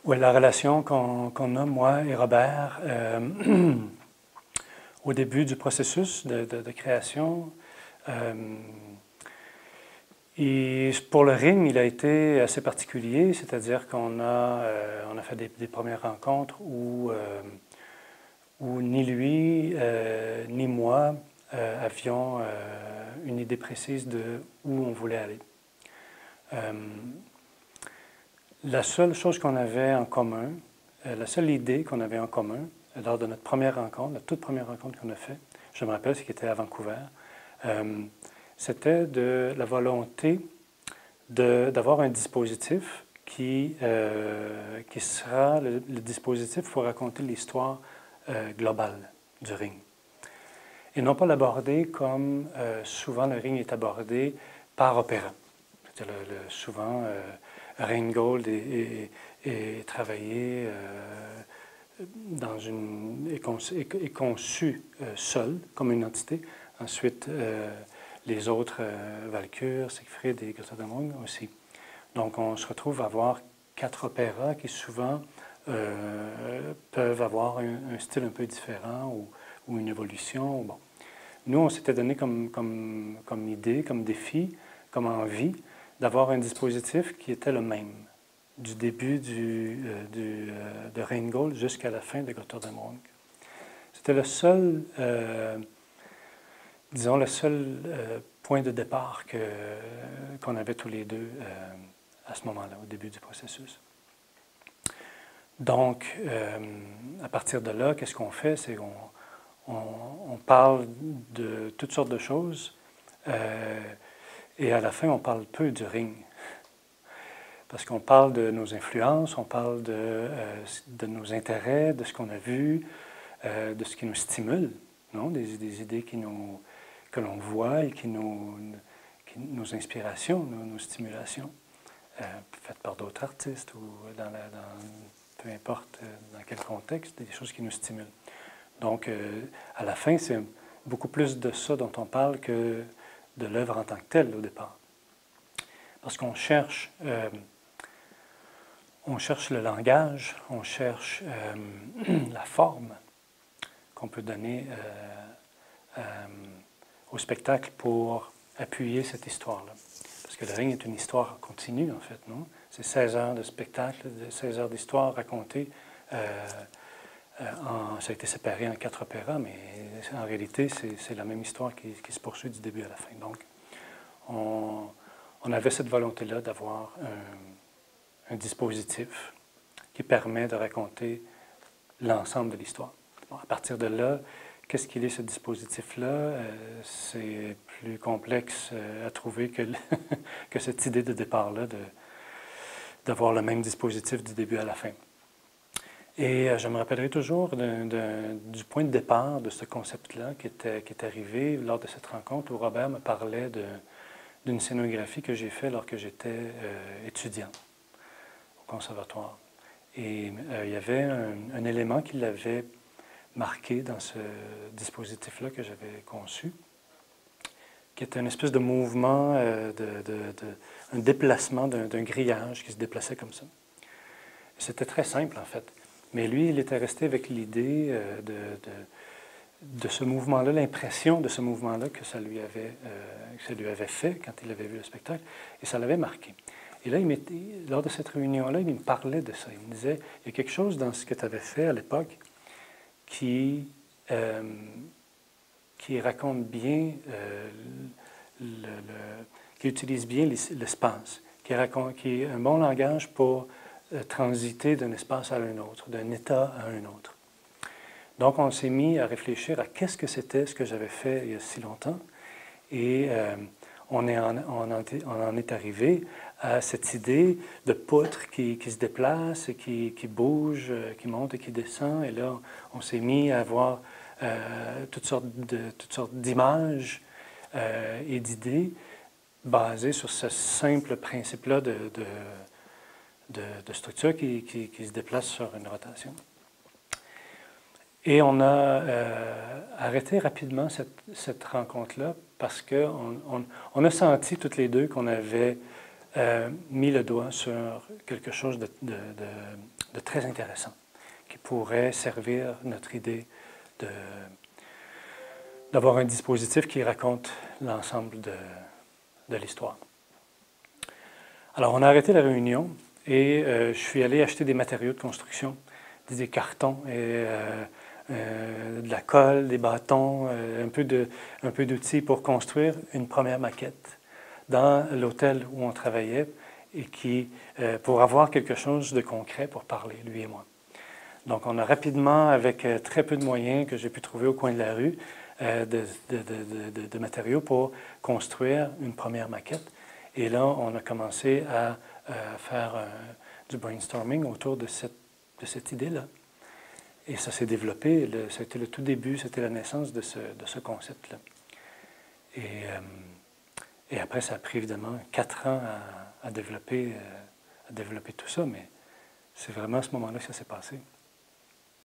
Oui, la relation qu'on a, moi et Robert, au début du processus de création, et pour le ring, il a été assez particulier, c'est-à-dire on a fait des premières rencontres où ni lui ni moi avions une idée précise de où on voulait aller. La seule chose qu'on avait en commun, la seule idée qu'on avait en commun lors de notre première rencontre, la toute première rencontre qu'on a faite, je me rappelle, c'est qu'il était à Vancouver, c'était de la volonté d'avoir un dispositif qui sera le dispositif pour raconter l'histoire globale du ring. Et non pas l'aborder comme souvent le ring est abordé par opéra. Souvent, Rheingold est travaillé est conçu seul, comme une entité. Ensuite, les autres, Walküre, Siegfried et Götterdämmerung aussi. Donc, on se retrouve à avoir 4 opéras qui souvent peuvent avoir un style un peu différent ou une évolution. Bon. Nous, on s'était donné comme idée, comme défi, comme envie, d'avoir un dispositif qui était le même, du début de Rheingold jusqu'à la fin de Götterdämmerung. C'était le seul, disons, le seul point de départ qu'on avait tous les deux à ce moment-là, au début du processus. Donc, à partir de là, qu'est-ce qu'on fait? C'est qu'on parle de toutes sortes de choses et à la fin, on parle peu du ring. Parce qu'on parle de nos influences, on parle de nos intérêts, de ce qu'on a vu, de ce qui nous stimule, non? Des idées que l'on voit et nos inspirations, nos stimulations, faites par d'autres artistes ou peu importe dans quel contexte, des choses qui nous stimulent. Donc, à la fin, c'est beaucoup plus de ça dont on parle que de l'œuvre en tant que telle au départ. Parce qu'on cherche le langage, on cherche la forme qu'on peut donner au spectacle pour appuyer cette histoire-là. Parce que le ring est une histoire continue, en fait, non? C'est 16 heures de spectacle, 16 heures d'histoire racontée. Ça a été séparé en 4 opéras, mais en réalité, c'est la même histoire qui se poursuit du début à la fin. Donc, on avait cette volonté-là d'avoir un dispositif qui permet de raconter l'ensemble de l'histoire. Bon, à partir de là, qu'est-ce qu'il est ce dispositif-là? C'est plus complexe à trouver que cette idée de départ-là, d'avoir le même dispositif du début à la fin. Et je me rappellerai toujours du point de départ de ce concept-là qui est arrivé lors de cette rencontre où Robert me parlait d'une scénographie que j'ai faite lorsque j'étais étudiant au conservatoire. Et il y avait un élément qui l'avait marqué dans ce dispositif-là que j'avais conçu, qui était une espèce de mouvement, un déplacement d'un grillage qui se déplaçait comme ça. C'était très simple, en fait. Mais lui, il était resté avec l'idée de ce mouvement-là, l'impression de ce mouvement-là que ça lui avait fait quand il avait vu le spectacle, et ça l'avait marqué. Et là, lors de cette réunion-là, il me parlait de ça. Il me disait, il y a quelque chose dans ce que tu avais fait à l'époque qui raconte bien, qui utilise bien l'espace, qui est un bon langage pour transiter d'un espace à un autre, d'un état à un autre. Donc, on s'est mis à réfléchir à qu'est-ce que c'était ce que j'avais fait il y a si longtemps. Et on en est arrivé à cette idée de poutre qui se déplace, qui bouge, qui monte et qui descend. Et là, on s'est mis à voir toutes sortes d'images et d'idées basées sur ce simple principe-là de structure qui se déplace sur une rotation. Et on a arrêté rapidement cette rencontre-là parce qu'on a senti toutes les deux qu'on avait mis le doigt sur quelque chose de très intéressant qui pourrait servir notre idée d'avoir un dispositif qui raconte l'ensemble de l'histoire. Alors, on a arrêté la réunion et je suis allé acheter des matériaux de construction, des cartons et de la colle, des bâtons, un peu d'outils pour construire une première maquette dans l'hôtel où on travaillait et pour avoir quelque chose de concret pour parler, lui et moi. Donc, on a rapidement, avec très peu de moyens que j'ai pu trouver au coin de la rue, de matériaux pour construire une première maquette. Et là, on a commencé à faire du brainstorming autour de cette idée-là. Et ça s'est développé, c'était le tout début, c'était la naissance de ce concept-là. Et après, ça a pris évidemment 4 ans à développer tout ça, mais c'est vraiment à ce moment-là que ça s'est passé.